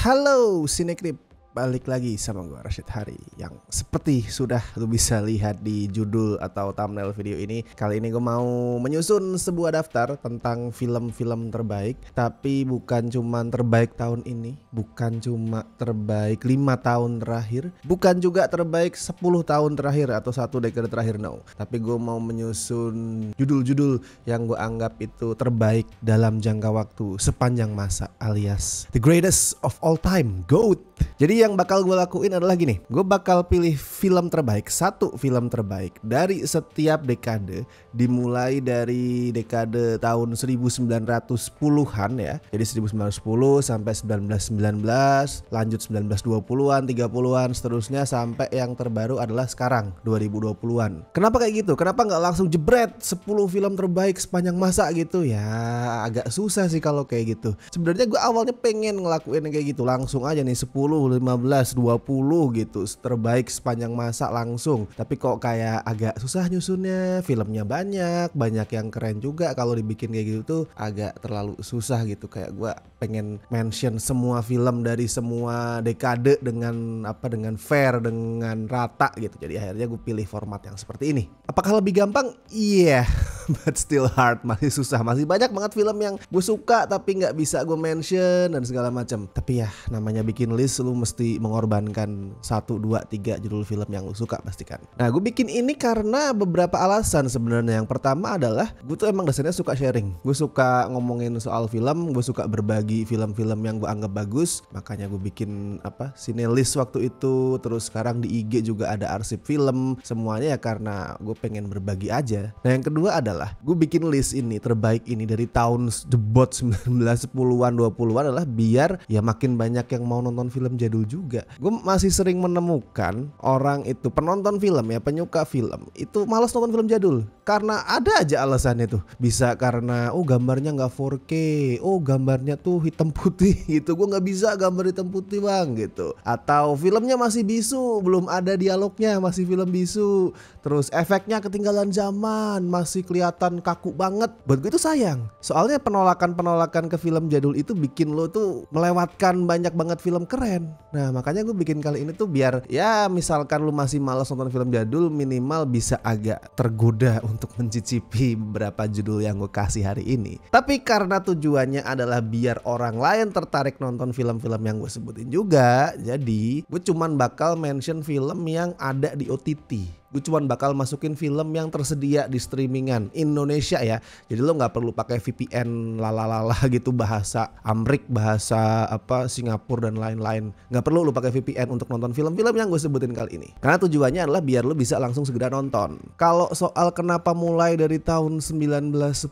Halo Sinekrip, balik lagi sama gue Rashid Hari. Yang seperti sudah lu bisa lihat di judul atau thumbnail video ini, kali ini gue mau menyusun sebuah daftar tentang film-film terbaik. Tapi bukan cuma terbaik tahun ini, bukan cuma terbaik 5 tahun terakhir, bukan juga terbaik 10 tahun terakhir atau 1 dekade terakhir, no. Tapi gue mau menyusun judul-judul yang gue anggap itu terbaik dalam jangka waktu sepanjang masa, alias the greatest of all time, GOAT. Jadi yang bakal gue lakuin adalah gini, gue bakal pilih film terbaik, satu film terbaik dari setiap dekade, dimulai dari dekade tahun 1910-an ya. Jadi 1910 sampai 1919, lanjut 1920-an, 30-an, seterusnya sampai yang terbaru adalah sekarang 2020-an. Kenapa kayak gitu? Kenapa nggak langsung jebret 10 film terbaik sepanjang masa gitu? Ya agak susah sih kalau kayak gitu. Sebenarnya gue awalnya pengen ngelakuin kayak gitu, langsung aja nih 10, 15, 20 gitu terbaik sepanjang masa langsung. Tapi kok kayak agak susah nyusunnya, filmnya banyak yang keren juga. Kalau dibikin kayak gitu tuh agak terlalu susah gitu. Kayak gue pengen mention semua film dari semua dekade dengan fair, dengan rata gitu. Jadi akhirnya gue pilih format yang seperti ini. Apakah lebih gampang? Iya, but still hard, masih susah. Masih banyak banget film yang gue suka tapi nggak bisa gue mention dan segala macam. Tapi ya namanya bikin list, lu mesti mengorbankan 1, 2, 3 judul film yang lu suka pastikan. Nah, gue bikin ini karena beberapa alasan sebenarnya. Yang pertama adalah gue tuh emang dasarnya suka sharing. Gue suka ngomongin soal film, gue suka berbagi film-film yang gue anggap bagus. Makanya gue bikin Cinelist waktu itu. Terus sekarang di IG juga ada arsip film. Semuanya ya karena gue pengen berbagi aja. Nah, yang kedua adalah gue bikin list ini terbaik ini dari tahun jebot 1910-an 20-an adalah biar ya makin banyak yang mau nonton film jadul juga. Gue masih sering menemukan orang itu penonton film ya, penyuka film itu malas nonton film jadul karena ada aja alasannya tuh. Bisa karena gambarnya nggak 4K, gambarnya tuh hitam putih gitu, gue nggak bisa gambar hitam putih bang gitu. Atau filmnya masih bisu, belum ada dialognya, masih film bisu. Terus efeknya ketinggalan zaman, masih kelihatan kaku banget. Buat gue itu sayang. Soalnya penolakan ke film jadul itu bikin lo tuh melewatkan banyak banget film keren. Nah, makanya gue bikin kali ini tuh biar ya misalkan lu masih malas nonton film jadul, minimal bisa agak tergoda untuk mencicipi beberapa judul yang gue kasih hari ini. Tapi karena tujuannya adalah biar orang lain tertarik nonton film-film yang gue sebutin juga, jadi gue cuman bakal mention film yang ada di OTT. Gue cuman bakal masukin film yang tersedia di streamingan Indonesia ya. Jadi lo nggak perlu pakai VPN lalalala gitu, bahasa Amrik, bahasa Singapura dan lain-lain. Nggak perlu lo pakai VPN untuk nonton film-film yang gue sebutin kali ini. Karena tujuannya adalah biar lo bisa langsung segera nonton. Kalau soal kenapa mulai dari tahun 1910,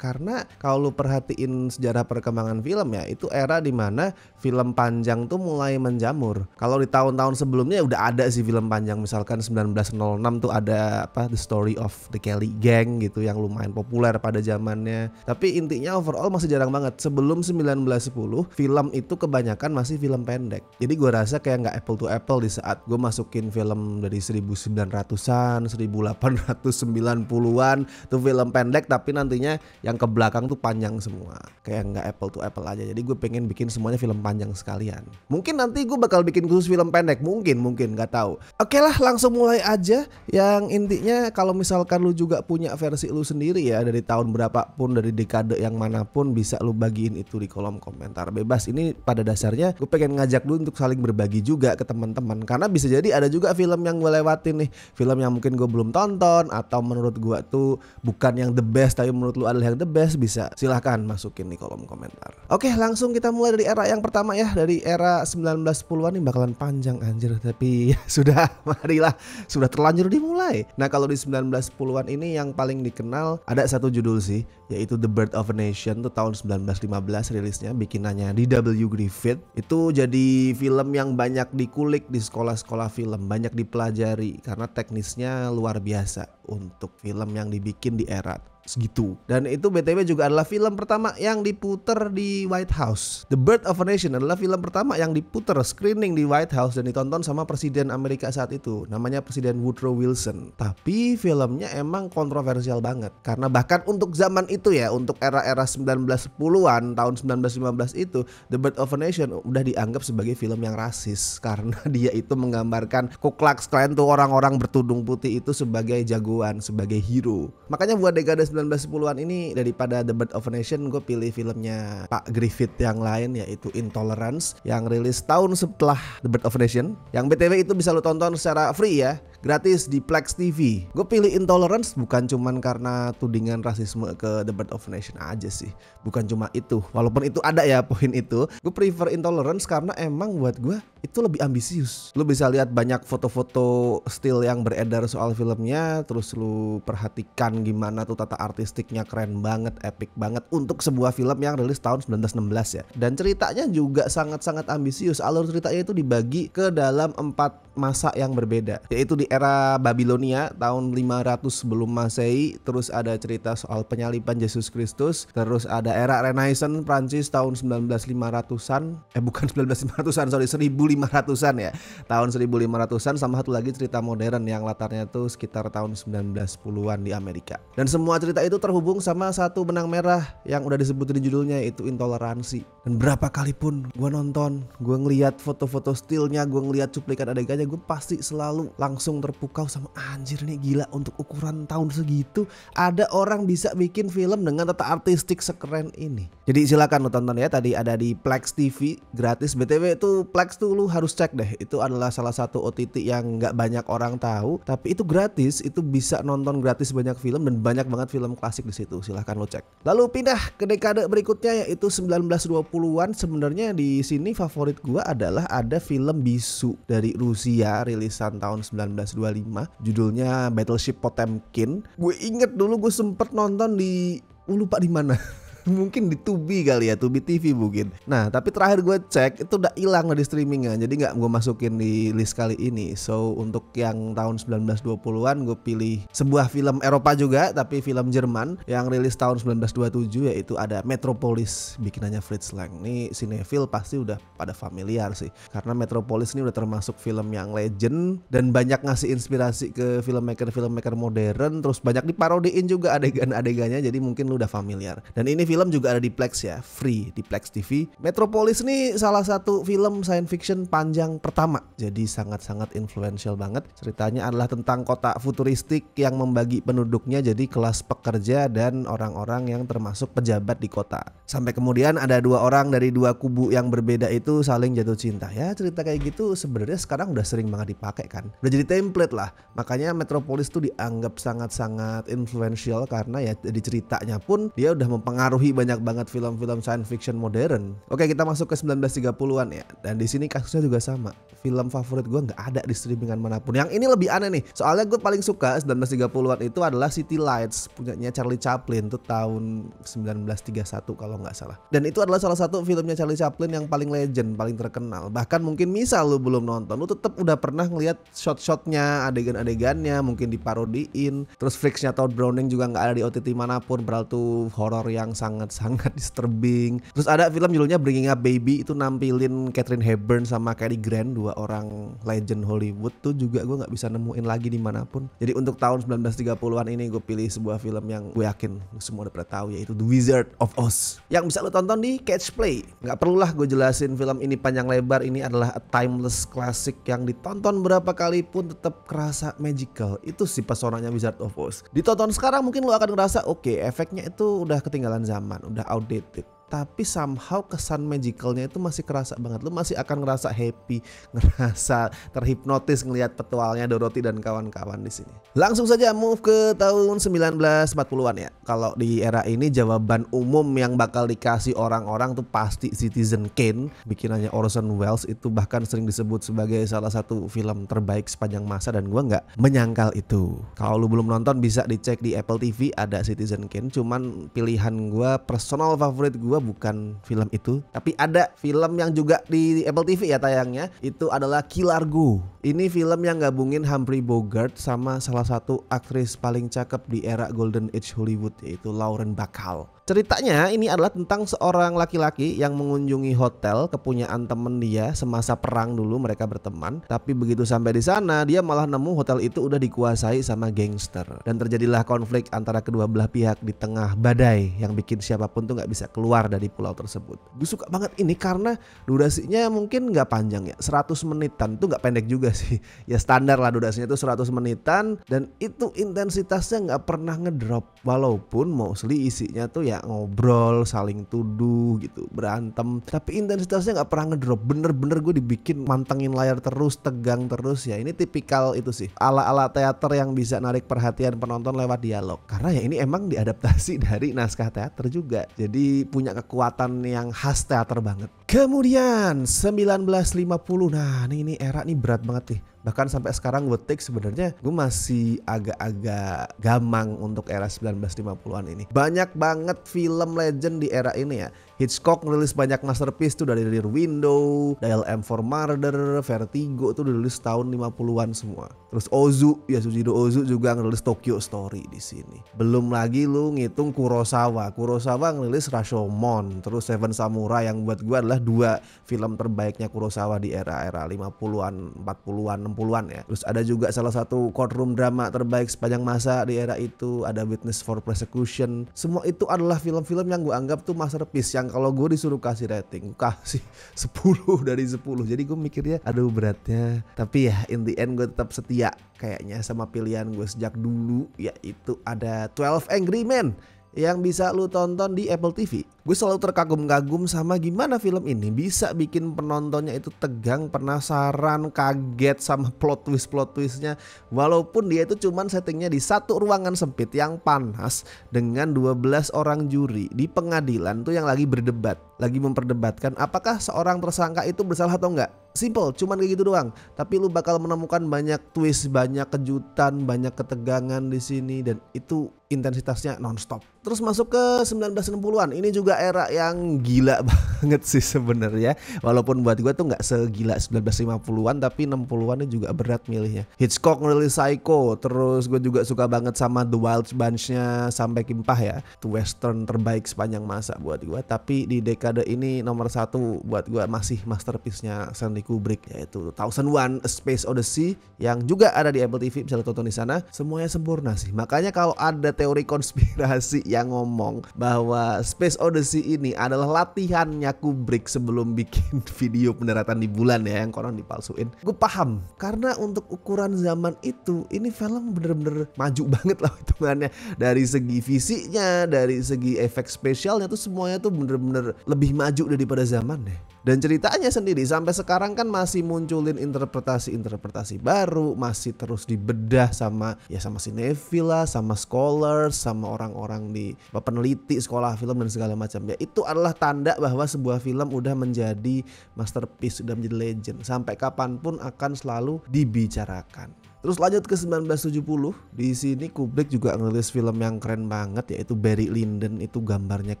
karena kalau lo perhatiin sejarah perkembangan film ya, itu era dimana film panjang tuh mulai menjamur. Kalau di tahun-tahun sebelumnya udah ada sih film panjang, misalkan 1906 tuh ada The Story of the Kelly Gang gitu yang lumayan populer pada zamannya. Tapi intinya overall masih jarang banget. Sebelum 1910 film itu kebanyakan masih film pendek. Jadi gue rasa kayak nggak apple to apple di saat gue masukin film dari 1900-an, 1890-an tuh film pendek, tapi nantinya yang ke belakang tuh panjang semua. Kayak nggak apple to apple aja. Jadi gue pengen bikin semuanya film panjang sekalian. Mungkin nanti gue bakal bikin khusus film pendek, mungkin nggak tahu. Oke lah, langsung mulai aja. Yang intinya kalau misalkan lu juga punya versi lu sendiri ya, dari tahun berapapun, dari dekade yang manapun, bisa lu bagiin itu di kolom komentar bebas. Ini pada dasarnya gue pengen ngajak lu untuk saling berbagi juga ke teman-teman, karena bisa jadi ada juga film yang gue lewatin nih, film yang mungkin gue belum tonton atau menurut gue tuh bukan yang the best tapi menurut lu adalah yang the best. Bisa silahkan masukin di kolom komentar. Oke, langsung kita mulai dari era yang pertama ya, dari era 1910-an. Ini bakalan panjang anjir, tapi sudah marilah, sudah terlanjur dimulai. Nah, kalau di 1910-an ini yang paling dikenal ada satu judul sih, yaitu The Birth of a Nation, tuh tahun 1915 rilisnya, bikinannya D.W. Griffith. Itu jadi film yang banyak dikulik di sekolah-sekolah film, banyak dipelajari karena teknisnya luar biasa untuk film yang dibikin di era segitu. Dan itu BTW juga adalah film pertama yang diputer di White House. The Birth of a Nation adalah film pertama yang diputer screening di White House dan ditonton sama Presiden Amerika saat itu. Namanya Presiden Woodrow Wilson. Tapi filmnya emang kontroversial banget. Karena bahkan untuk zaman itu ya, untuk era-era 1910-an, tahun 1915 itu, The Birth of a Nation udah dianggap sebagai film yang rasis. Karena dia itu menggambarkan Ku Klux Klan tuh orang-orang bertudung putih itu sebagai jagoan, sebagai hero. Makanya buat dekade 1910-an ini daripada The Birth of a Nation, gue pilih filmnya Pak Griffith yang lain, yaitu Intolerance, yang rilis tahun setelah The Birth of a Nation, yang BTW itu bisa lo tonton secara free ya, gratis di Plex TV. Gue pilih Intolerance bukan cuman karena tudingan rasisme ke The Birth of a Nation aja sih, bukan cuma itu, walaupun itu ada ya poin itu. Gue prefer Intolerance karena emang buat gue itu lebih ambisius. Lu bisa lihat banyak foto-foto still yang beredar soal filmnya, terus lu perhatikan gimana tuh tata artistiknya keren banget, epic banget untuk sebuah film yang rilis tahun 1916 ya. Dan ceritanya juga sangat-sangat ambisius. Alur ceritanya itu dibagi ke dalam 4 masa yang berbeda, yaitu di era Babilonia tahun 500 sebelum Masehi, terus ada cerita soal penyaliban Yesus Kristus, terus ada era Renaissance Prancis tahun 1900-an, bukan 1900-an, sorry, 1500-an ya, tahun 1500-an, sama satu lagi cerita modern yang latarnya tuh sekitar tahun 1910-an di Amerika. Dan semua cerita itu terhubung sama satu benang merah yang udah disebutin di judulnya, yaitu intoleransi. Dan berapa kali pun gue nonton, gue ngeliat foto-foto stillnya, gue ngeliat cuplikan adegannya, gue pasti selalu langsung terpukau sama anjir nih, gila, untuk ukuran tahun segitu ada orang bisa bikin film dengan tata artistik sekeren ini. Jadi silakan lo tonton ya, tadi ada di Plex TV gratis. BTW itu Plex tuh lu harus cek deh, itu adalah salah satu OTT yang nggak banyak orang tahu, tapi itu gratis, itu bisa nonton gratis banyak film dan banyak banget film klasik di situ. Silahkan lo cek. Lalu pindah ke dekade berikutnya yaitu 1920-an. Sebenarnya di sini favorit gua adalah ada film bisu dari Rusia rilisan tahun 1925, judulnya Battleship Potemkin. Gue inget dulu gue sempet nonton di lupa di mana. Mungkin di Tubi kali ya, Tubi TV mungkin. Nah tapi terakhir gue cek itu udah hilang di streamingnya, jadi nggak gue masukin di list kali ini. So untuk yang tahun 1920-an gue pilih sebuah film Eropa juga, tapi film Jerman yang rilis tahun 1927, yaitu ada Metropolis bikinannya Fritz Lang. Ini sinefil pasti udah pada familiar sih, karena Metropolis ini udah termasuk film yang legend dan banyak ngasih inspirasi ke filmmaker modern, terus banyak diparodiin juga adegan-adegannya, jadi mungkin lu udah familiar. Dan ini film juga ada di Plex ya, free di Plex TV. Metropolis ini salah satu film science fiction panjang pertama, jadi sangat-sangat influential banget. Ceritanya adalah tentang kota futuristik yang membagi penduduknya jadi kelas pekerja dan orang-orang yang termasuk pejabat di kota. Sampai kemudian ada dua orang dari dua kubu yang berbeda itu saling jatuh cinta. Ya cerita kayak gitu sebenarnya sekarang udah sering banget dipakai kan, udah jadi template lah. Makanya Metropolis tuh dianggap sangat-sangat influential karena ya di ceritanya pun dia udah mempengaruhi banyak banget film-film science fiction modern. Oke, kita masuk ke 1930-an ya. Dan di sini kasusnya juga sama. Film favorit gue nggak ada di streamingan manapun. Yang ini lebih aneh nih. Soalnya gue paling suka 1930-an itu adalah City Lights punyanya Charlie Chaplin tuh tahun 1931 kalau nggak salah. Dan itu adalah salah satu filmnya Charlie Chaplin yang paling legend, paling terkenal. Bahkan mungkin misal lu belum nonton, lu tetap udah pernah ngeliat shot-shotnya, adegan-adegannya, mungkin diparodiin. Terus Freaks-nya Todd Browning juga nggak ada di OTT manapun, padahal tuh horor yang sangat-sangat disturbing. Terus ada film judulnya Bringing Up Baby, itu nampilin Katharine Hepburn sama Cary Grant, dua orang legend Hollywood tuh juga gue nggak bisa nemuin lagi dimanapun. Jadi untuk tahun 1930-an ini gue pilih sebuah film yang gue yakin semua udah pernah tahu, yaitu The Wizard of Oz, yang bisa lo tonton di Catch Play. Nggak perlulah gue jelasin film ini panjang lebar, ini adalah a timeless classic yang ditonton berapa kali pun tetap kerasa magical. Itu sih pesonanya Wizard of Oz. Ditonton sekarang mungkin lo akan ngerasa oke, efeknya itu udah ketinggalan zaman, udah outdated. Tapi somehow kesan magicalnya itu masih kerasa banget. Lu masih akan ngerasa happy, ngerasa terhipnotis ngelihat petualnya Dorothy dan kawan-kawan di sini. Langsung saja move ke tahun 1940-an ya. Kalau di era ini jawaban umum yang bakal dikasih orang-orang tuh pasti Citizen Kane, bikinannya Orson Welles. Itu bahkan sering disebut sebagai salah satu film terbaik sepanjang masa, dan gua nggak menyangkal itu. Kalau lu belum nonton bisa dicek di Apple TV, ada Citizen Kane. Cuman pilihan gua, personal favorit gua bukan film itu, tapi ada film yang juga di Apple TV ya tayangnya, itu adalah Key Largo. Ini film yang gabungin Humphrey Bogart sama salah satu aktris paling cakep di era Golden Age Hollywood, yaitu Lauren Bacall. Ceritanya ini adalah tentang seorang laki-laki yang mengunjungi hotel kepunyaan temen dia semasa perang dulu, mereka berteman. Tapi begitu sampai di sana dia malah nemu hotel itu udah dikuasai sama gangster, dan terjadilah konflik antara kedua belah pihak di tengah badai yang bikin siapapun tuh nggak bisa keluar dari pulau tersebut. Gue suka banget ini karena durasinya mungkin nggak panjang ya, 100 menitan tuh nggak pendek juga sih. Ya standar lah durasinya tuh 100 menitan, dan itu intensitasnya nggak pernah ngedrop, walaupun mostly isinya tuh ya ngobrol, saling tuduh gitu, berantem, tapi intensitasnya nggak pernah ngedrop. Bener-bener gue dibikin mantengin layar terus, tegang terus ya. Ini tipikal itu sih, ala-ala teater yang bisa narik perhatian penonton lewat dialog, karena ya ini emang diadaptasi dari naskah teater juga, jadi punya kekuatan yang khas teater banget. Kemudian 1950, nah ini era nih berat banget nih. Bahkan sampai sekarang gue take sebenarnya gue masih agak-agak gamang untuk era 1950-an ini. Banyak banget film legend di era ini ya. Hitchcock ngerilis banyak masterpiece tuh, dari Rear Window, Dial M for Murder, Vertigo tuh dirilis tahun 50-an semua. Terus Ozu, Yasujiro Ozu juga ngerilis Tokyo Story di sini. Belum lagi lu ngitung Kurosawa. Kurosawa ngerilis Rashomon, terus Seven Samurai yang buat gue adalah dua film terbaiknya Kurosawa di era-era 50-an, 40-an, 60-an ya. Terus ada juga salah satu courtroom drama terbaik sepanjang masa di era itu, ada Witness for Prosecution. Semua itu adalah film-film yang gue anggap tuh masterpiece, yang kalau gue disuruh kasih rating, kasih 10 dari 10. Jadi gue mikirnya aduh beratnya. Tapi ya in the end gue tetap setia kayaknya sama pilihan gue sejak dulu, yaitu ada 12 Angry Men yang bisa lu tonton di Apple TV. Gue selalu terkagum-kagum sama gimana film ini bisa bikin penontonnya itu tegang, penasaran, kaget sama plot twistnya. Walaupun dia itu cuman settingnya di satu ruangan sempit yang panas dengan 12 orang juri di pengadilan tuh yang lagi berdebat, lagi memperdebatkan apakah seorang tersangka itu bersalah atau enggak. Simple, cuman kayak gitu doang. Tapi lu bakal menemukan banyak twist, banyak kejutan, banyak ketegangan di sini, dan itu intensitasnya nonstop. Terus masuk ke 1960-an. Ini juga era yang gila banget sih sebenarnya. Walaupun buat gue tuh nggak segila 1950-an, tapi 60-an juga berat milihnya. Hitchcock ngerilis Psycho. Terus gue juga suka banget sama The Wild Bunch-nya Sampai Kimpah ya. Itu western terbaik sepanjang masa buat gue. Tapi di dekade ini nomor satu buat gue masih masterpiece-nya Stanley Kubrick, yaitu 1001 A Space Odyssey, yang juga ada di Apple TV, bisa lo tonton di sana. Semuanya sempurna sih. Makanya kalau ada teori konspirasi yang ngomong bahwa Space Odyssey ini adalah latihannya Kubrick sebelum bikin video pendaratan di bulan ya, yang konon dipalsuin, gue paham, karena untuk ukuran zaman itu ini film bener-bener maju banget lah hitungannya. Dari segi fisiknya, dari segi efek spesialnya tuh semuanya tuh bener-bener lebih maju daripada zamannya. Dan ceritanya sendiri sampai sekarang kan masih munculin interpretasi baru, masih terus dibedah sama sinefil lah, sama scholars, sama orang-orang di peneliti sekolah film dan segala macam. Ya itu adalah tanda bahwa sebuah film udah menjadi masterpiece, udah menjadi legend, sampai kapanpun akan selalu dibicarakan. Terus lanjut ke 1970, di sini Kubrick juga ngerilis film yang keren banget, yaitu Barry Lyndon. Itu gambarnya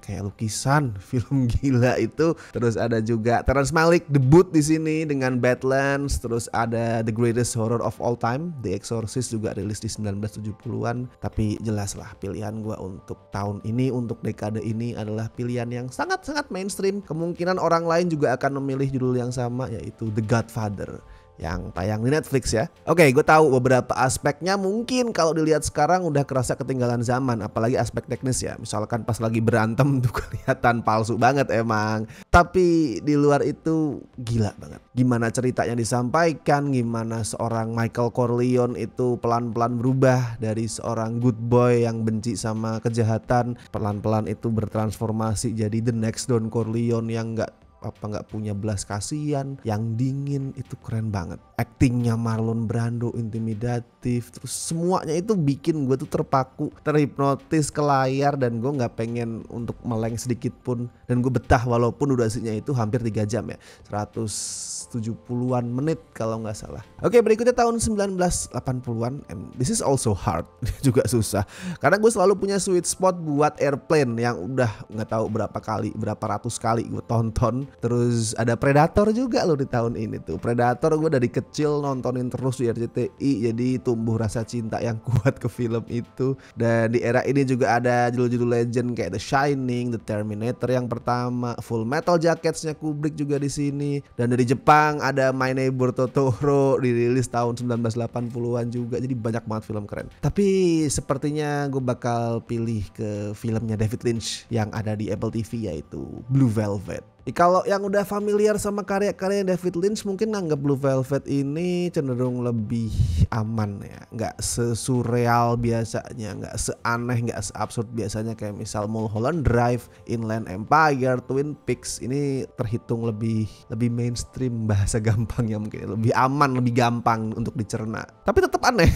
kayak lukisan, film gila itu. Terus ada juga Terrence Malick debut di sini dengan Badlands. Terus ada The Greatest Horror of All Time, The Exorcist, juga rilis di 1970-an. Tapi jelas lah pilihan gue untuk tahun ini, untuk dekade ini adalah pilihan yang sangat-sangat mainstream. Kemungkinan orang lain juga akan memilih judul yang sama, yaitu The Godfather, yang tayang di Netflix ya. Oke, gue tahu beberapa aspeknya mungkin kalau dilihat sekarang udah kerasa ketinggalan zaman, apalagi aspek teknis ya. Misalkan pas lagi berantem tuh kelihatan palsu banget emang. Tapi di luar itu gila banget. Gimana ceritanya disampaikan, gimana seorang Michael Corleone itu pelan-pelan berubah dari seorang good boy yang benci sama kejahatan, pelan-pelan itu bertransformasi jadi the next Don Corleone yang gak apa nggak punya belas kasihan, yang dingin, itu keren banget. Aktingnya Marlon Brando intimidatif, terus semuanya itu bikin gue tuh terpaku, terhipnotis ke layar, dan gue nggak pengen untuk meleng sedikit pun, dan gue betah walaupun durasinya itu hampir 3 jam ya, 170-an menit kalau nggak salah. Oke, berikutnya tahun 1980-an, and this is also hard juga susah, karena gue selalu punya sweet spot buat Airplane yang udah nggak tahu berapa ratus kali gue tonton. Terus ada Predator juga loh di tahun ini tuh. Predator gue dari kecil nontonin terus di RCTI, jadi tumbuh rasa cinta yang kuat ke film itu. Dan di era ini juga ada judul-judul legend kayak The Shining, The Terminator yang pertama, Full Metal Jacketsnya Kubrick juga di sini. Dan dari Jepang ada My Neighbor Totoro, dirilis tahun 1980-an juga. Jadi banyak banget film keren. Tapi sepertinya gue bakal pilih ke filmnya David Lynch yang ada di Apple TV, yaitu Blue Velvet. Kalau yang udah familiar sama karya-karya David Lynch mungkin nganggap Blue Velvet ini cenderung lebih aman ya, nggak sesurreal biasanya, nggak seaneh, nggak seabsurd biasanya kayak misal Mulholland Drive, Inland Empire, Twin Peaks. Ini terhitung lebih mainstream, bahasa gampangnya mungkin lebih aman, lebih gampang untuk dicerna. Tapi tetap aneh,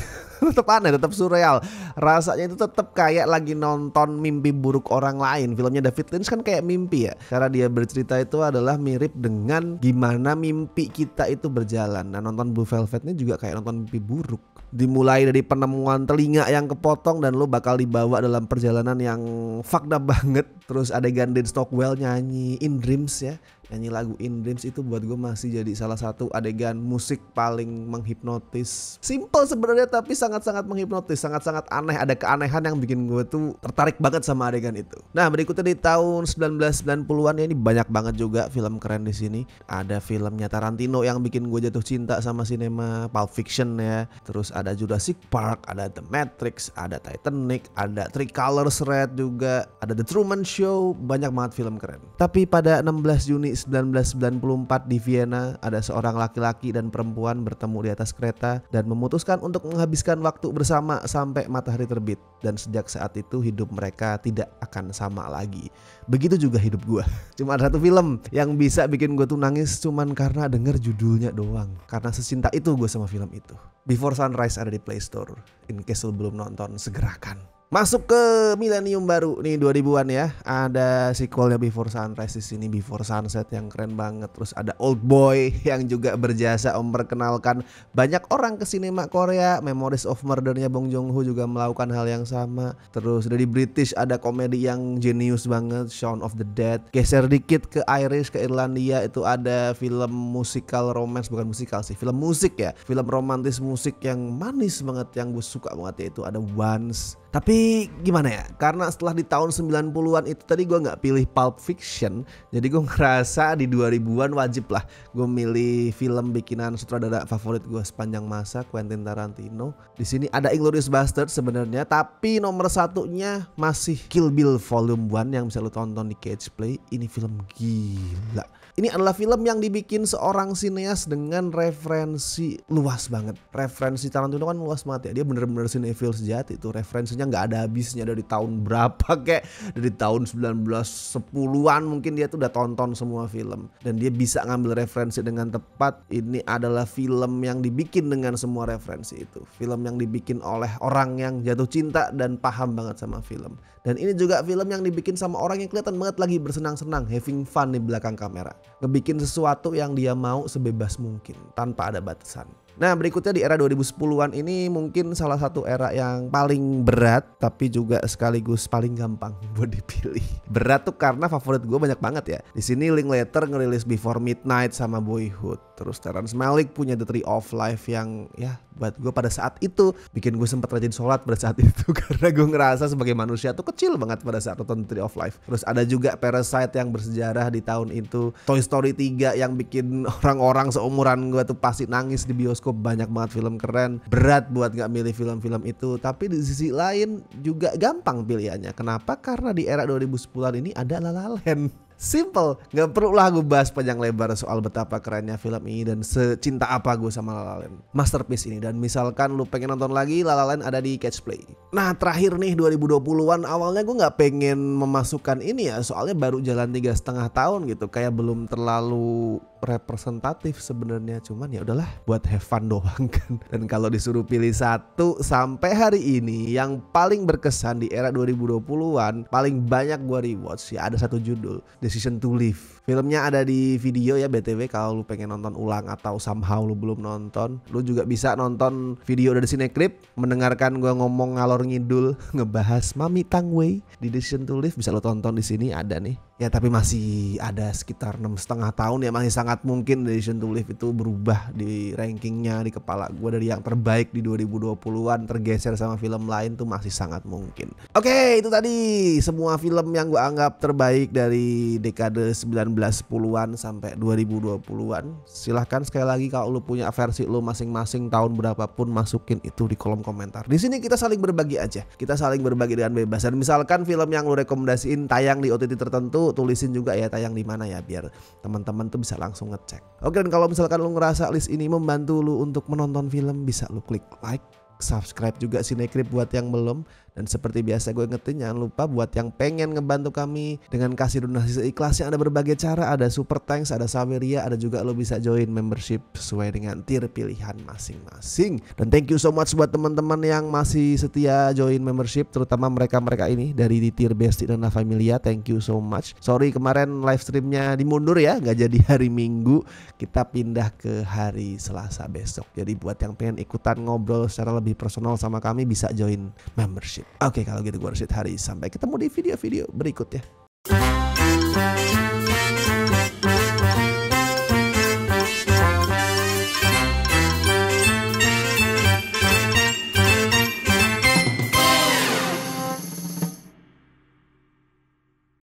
tetap surreal. Rasanya itu tetap kayak lagi nonton mimpi buruk orang lain. Filmnya David Lynch kan kayak mimpi ya, karena dia bercerita itu adalah mirip dengan gimana mimpi kita itu berjalan. Nah, nonton Blue Velvet ini juga kayak nonton mimpi buruk. Dimulai dari penemuan telinga yang kepotong dan lo bakal dibawa dalam perjalanan yang fucked up banget. Terus adegan Dan Stockwell nyanyi In Dreams ya. Nyanyi lagu In Dreams itu buat gue masih jadi salah satu adegan musik paling menghipnotis. Simple sebenarnya tapi sangat-sangat menghipnotis, sangat-sangat aneh. Ada keanehan yang bikin gue tuh tertarik banget sama adegan itu. Nah, berikutnya di tahun 1990-an ya, ini banyak banget juga film keren di sini. Ada filmnya Tarantino yang bikin gue jatuh cinta sama sinema, Pulp Fiction ya. Terus ada Jurassic Park, ada The Matrix, ada Titanic, ada Three Colors Red juga, ada The Truman Show, banyak banget film keren. Tapi pada 16 Juni 1994 di Vienna, ada seorang laki-laki dan perempuan bertemu di atas kereta dan memutuskan untuk menghabiskan waktu bersama sampai matahari terbit. Dan sejak saat itu hidup mereka tidak akan sama lagi. Begitu juga hidup gue. Cuma ada satu film yang bisa bikin gue tuh nangis cuman karena denger judulnya doang. Karena secinta itu gue sama film itu. Before Sunrise ada di Play Store. In case lo belum nonton, segerakan. Masuk ke milenium baru nih 2000-an ya. Ada sequelnya Before Sunrise di sini, Before Sunset yang keren banget. Terus ada Old Boy yang juga berjasa memperkenalkan banyak orang ke sinema Korea. Memories of Murder-nya Bong Joon-ho juga melakukan hal yang sama. Terus dari British ada komedi yang jenius banget, Shaun of the Dead. Geser dikit ke Irish, ke Irlandia, itu ada film musikal romance, bukan musikal sih, film musik ya. Film romantis musik yang manis banget yang gue suka banget, yaitu ada Once. Tapi gimana ya, karena setelah di tahun 90-an itu tadi gue gak pilih Pulp Fiction, jadi gue ngerasa di 2000-an wajib lah gue milih film bikinan sutradara favorit gue sepanjang masa, Quentin Tarantino. Di sini ada Inglourious Basterds sebenarnya, tapi nomor satunya masih Kill Bill Volume 1 yang bisa lo tonton di Catch Play. Ini film gila. Ini adalah film yang dibikin seorang sineas dengan referensi luas banget. Referensi Tarantino kan luas banget ya. Dia bener-bener cinephile sejati tuh. Referensinya nggak ada habisnya, dari tahun berapa kayak dari tahun 1910-an mungkin dia tuh udah tonton semua film. Dan dia bisa ngambil referensi dengan tepat. Ini adalah film yang dibikin dengan semua referensi itu. Film yang dibikin oleh orang yang jatuh cinta dan paham banget sama film. Dan ini juga film yang dibikin sama orang yang kelihatan banget lagi bersenang-senang, having fun di belakang kamera. Ngebikin sesuatu yang dia mau sebebas mungkin, tanpa ada batasan. Nah, berikutnya di era 2010-an ini mungkin salah satu era yang paling berat tapi juga sekaligus paling gampang buat dipilih. Berat tuh karena favorit gue banyak banget ya. Di sini Linklater ngerilis Before Midnight sama Boyhood. Terus Terrence Malick punya The Tree of Life yang ya buat gue pada saat itu bikin gue sempat rajin sholat pada saat itu karena gue ngerasa sebagai manusia tuh kecil banget pada saat nonton The Tree of Life. Terus ada juga Parasite yang bersejarah di tahun itu. Toy Story 3 yang bikin orang-orang seumuran gue tuh pasti nangis di bioskop. Banyak banget film keren. Berat buat gak milih film-film itu. Tapi di sisi lain juga gampang pilihannya. Kenapa? Karena di era 2010-an ini ada La La Land. Simple, nggak perlu lah gue bahas panjang lebar soal betapa kerennya film ini dan secinta apa gue sama La La Land, masterpiece ini. Dan misalkan lu pengen nonton lagi, La La Land ada di Catch Play. Nah terakhir nih 2020-an, awalnya gue nggak pengen memasukkan ini ya, soalnya baru jalan 3,5 tahun gitu, kayak belum terlalu representatif sebenarnya, cuman ya udahlah buat have fun doang kan. Dan kalau disuruh pilih satu sampai hari ini yang paling berkesan di era 2020-an, paling banyak gua rewatch ya ada satu judul, Decision to Live. Filmnya ada di video ya BTW, kalau lu pengen nonton ulang atau somehow lu belum nonton, lu juga bisa nonton video dari Cinecrip, mendengarkan gua ngomong ngalor ngidul ngebahas Mami Tangway di Decision to Live, bisa lu tonton di sini ada nih. Ya tapi masih ada sekitar 6,5 tahun ya, masih sangat mungkin Decision to Live itu berubah di rankingnya di kepala gue dari yang terbaik di 2020-an tergeser sama film lain tuh masih sangat mungkin. Oke, itu tadi semua film yang gue anggap terbaik dari dekade 1910-an sampai 2020-an. Silahkan sekali lagi kalau lu punya versi lu masing-masing tahun berapapun, masukin itu di kolom komentar. Di sini kita saling berbagi aja, kita saling berbagi dengan bebas. Dan misalkan film yang lu rekomendasiin tayang di OTT tertentu, tulisin juga ya tayang di mana ya, biar teman-teman tuh bisa langsung ngecek. Oke, dan kalau misalkan lu ngerasa list ini membantu lu untuk menonton film, bisa lu klik like, subscribe juga Cinecrip buat yang belum. Dan seperti biasa gue ingetin, jangan lupa buat yang pengen ngebantu kami dengan kasih donasi seikhlasnya, ada berbagai cara, ada super thanks, ada Saweria, ada juga lo bisa join membership sesuai dengan tier pilihan masing-masing. Dan thank you so much buat teman-teman yang masih setia join membership, terutama mereka-mereka ini dari di tier Besti dan La Familia, thank you so much. Sorry kemarin live streamnya dimundur ya, nggak jadi hari Minggu, kita pindah ke hari Selasa besok. Jadi buat yang pengen ikutan ngobrol secara lebih personal sama kami, bisa join membership. Oke, kalau gitu gue Rashid Hari, sampai ketemu di video-video berikutnya.